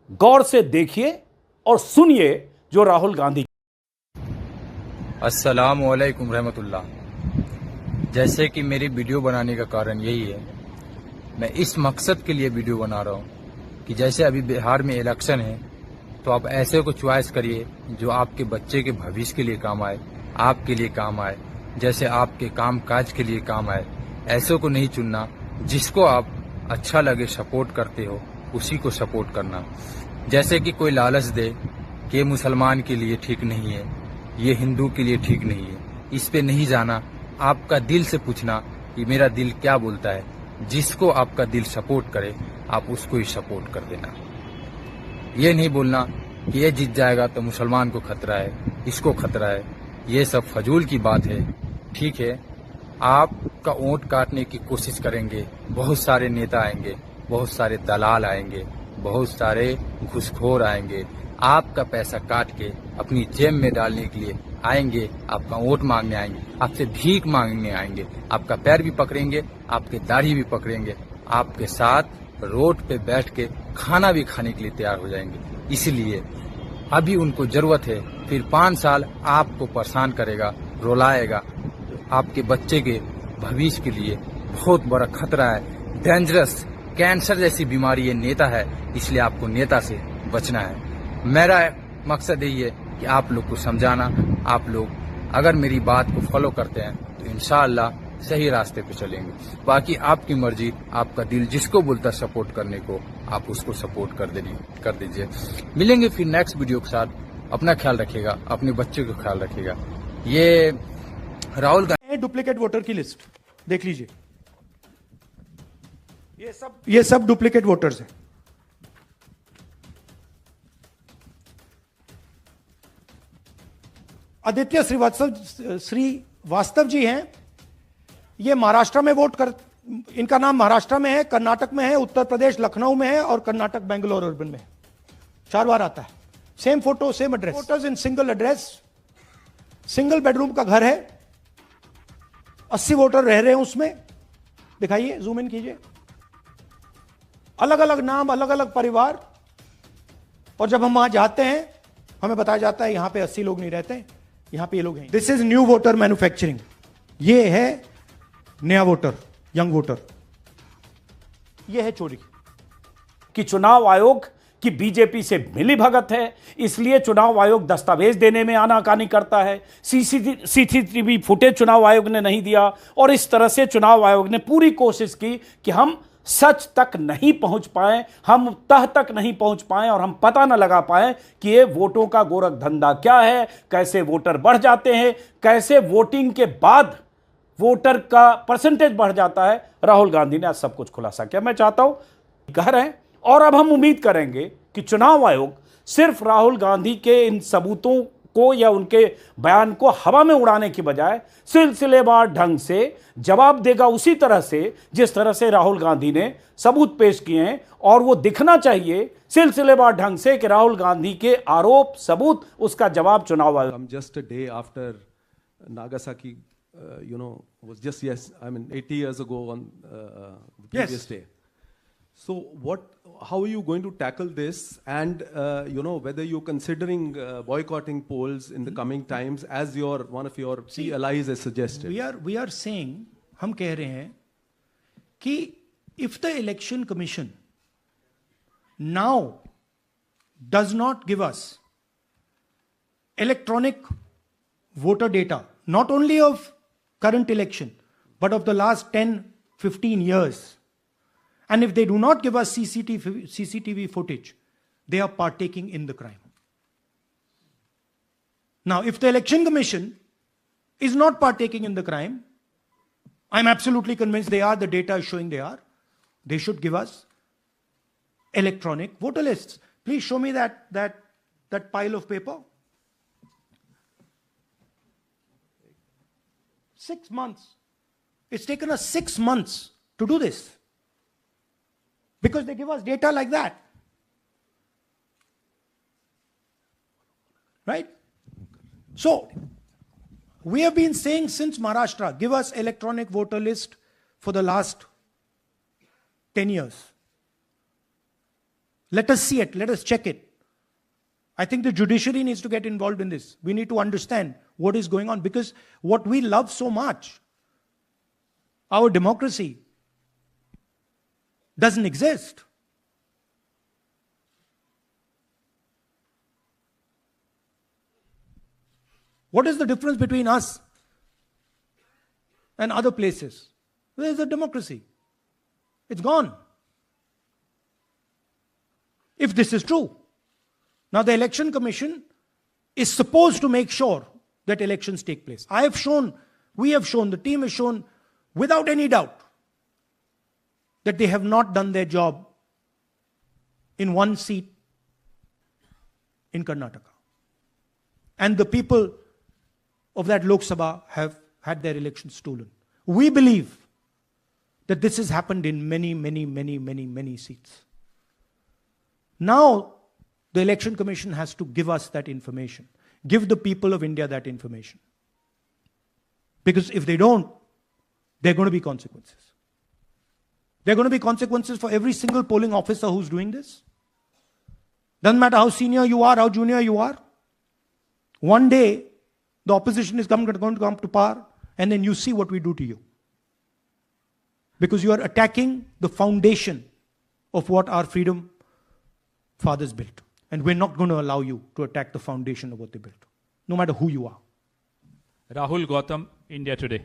गौर से देखिए और सुनिए जो राहुल गांधी। अस्सलामु अलैकुम रहमतुल्लाह। जैसे कि मेरी वीडियो बनाने का कारण यही है, मैं इस मकसद के लिए वीडियो बना रहा हूँ कि जैसे अभी बिहार में इलेक्शन है, तो आप ऐसे को चॉइस करिए जो आपके बच्चे के भविष्य के लिए काम आए, आपके लिए काम आए, जैसे आपके काम काज के लिए काम आए। ऐसे को नहीं चुनना, जिसको आप अच्छा लगे सपोर्ट करते हो उसी को सपोर्ट करना। जैसे कि कोई लालच दे कि ये मुसलमान के लिए ठीक नहीं है, ये हिंदू के लिए ठीक नहीं है, इस पे नहीं जाना। आपका दिल से पूछना कि मेरा दिल क्या बोलता है। जिसको आपका दिल सपोर्ट करे आप उसको ही सपोर्ट कर देना। ये नहीं बोलना कि ये जीत जाएगा तो मुसलमान को खतरा है, इसको खतरा है। ये सब फजूल की बात है। ठीक है, आपका वोट काटने की कोशिश करेंगे, बहुत सारे नेता आएंगे, बहुत सारे दलाल आएंगे, बहुत सारे घुसखोर आएंगे, आपका पैसा काट के अपनी जेब में डालने के लिए आएंगे, आपका वोट मांगने आएंगे, आपसे भीख मांगने आएंगे, आपका पैर भी पकड़ेंगे, आपके दाढ़ी भी पकड़ेंगे, आपके साथ रोड पे बैठ के खाना भी खाने के लिए तैयार हो जाएंगे। इसलिए अभी उनको जरूरत है, फिर 5 साल आपको परेशान करेगा, रुलाएगा। आपके बच्चे के भविष्य के लिए बहुत बड़ा खतरा है, डेंजरस कैंसर जैसी बीमारी ये नेता है, इसलिए आपको नेता से बचना है। मेरा मकसद यही है कि आप लोग को समझाना। आप लोग अगर मेरी बात को फॉलो करते हैं तो इंशाअल्लाह सही रास्ते पे चलेंगे। बाकी आपकी मर्जी, आपका दिल जिसको बोलता है सपोर्ट करने को, आप उसको सपोर्ट कर दीजिए। मिलेंगे फिर नेक्स्ट वीडियो के साथ। अपना ख्याल रखिएगा, अपने बच्चे को ख्याल रखिएगा। ये राहुल गांधी डुप्लीकेट वोटर की लिस्ट देख लीजिए। ये सब डुप्लीकेट वोटर्स हैं। आदित्य श्रीवास्तव जी हैं, ये महाराष्ट्र में इनका नाम महाराष्ट्र में है, कर्नाटक में है, उत्तर प्रदेश लखनऊ में है और कर्नाटक बेंगलोर अर्बन में है। 4 बार आता है। Same photo same address, voters in single address, single bedroom का घर है, 80 वोटर रह रहे हैं उसमें। दिखाइए, जूम इन कीजिए। अलग अलग नाम, अलग अलग परिवार। और जब हम वहां जाते हैं हमें बताया जाता है यहां पे 80 लोग नहीं रहते, यहां पे ये लोग हैं। This is new voter manufacturing. ये है नया वोटर, यंग वोटर। ये है चोरी। कि चुनाव आयोग की बीजेपी से मिली भगत है, इसलिए चुनाव आयोग दस्तावेज देने में आनाकानी करता है। सीसीटीवी फुटेज चुनाव आयोग ने नहीं दिया और इस तरह से चुनाव आयोग ने पूरी कोशिश की कि हम सच तक नहीं पहुंच पाए, हम तह तक नहीं पहुंच पाए और हम पता न लगा पाए कि ये वोटों का गोरख धंधा क्या है, कैसे वोटर बढ़ जाते हैं, कैसे वोटिंग के बाद वोटर का परसेंटेज बढ़ जाता है। राहुल गांधी ने आज सब कुछ खुलासा किया। मैं चाहता हूं घर है और अब हम उम्मीद करेंगे कि चुनाव आयोग सिर्फ राहुल गांधी के इन सबूतों को या उनके बयान को हवा में उड़ाने की बजाय सिलसिलेवार ढंग से जवाब देगा, उसी तरह से जिस तरह से राहुल गांधी ने सबूत पेश किए हैं। और वो दिखना चाहिए सिलसिलेवार ढंग से कि राहुल गांधी के आरोप सबूत, उसका जवाब चुनाव आयोग। Just a day after Nagasaki, was just 80 years ago on the previous day. So how are you going to tackle this, and whether you're considering boycotting polls in the coming times as one of your key allies has suggested? We are saying, हम कह रहे हैं कि if the election commission now does not give us electronic voter data, not only of current election but of the last 10-15 years, and if they do not give us CCTV footage, they are partaking in the crime. Now, if the election commission is not partaking in the crime, I'm absolutely convinced they are, the data is showing they are, they should give us electronic voter lists. Please show me that pile of paper. 6 months. It's taken us 6 months to do this. Because they give us data like that. Right? So, we have been saying since Maharashtra, give us electronic voter list for the last 10 years. Let us see it. Let us check it. I think the judiciary needs to get involved in this. We need to understand what is going on, because what we love so much, our democracy, doesn't exist. What is the difference between us and other places? Where is the democracy? It's gone. If this is true. Now the Election Commission is supposed to make sure that elections take place. We have shown, the team has shown without any doubt that they have not done their job in one seat in Karnataka. And the people of that Lok Sabha have had their elections stolen. We believe that this has happened in many seats. Now, the Election Commission has to give us that information. Give the people of India that information. Because if they don't, there are going to be consequences. There are going to be consequences for every single polling officer who's doing this. Doesn't matter how senior you are, how junior you are. One day, the opposition is going to come to power, and then you see what we do to you. Because you are attacking the foundation of what our freedom fathers built. And we're not going to allow you to attack the foundation of what they built, no matter who you are. Rahul Gautam, India Today.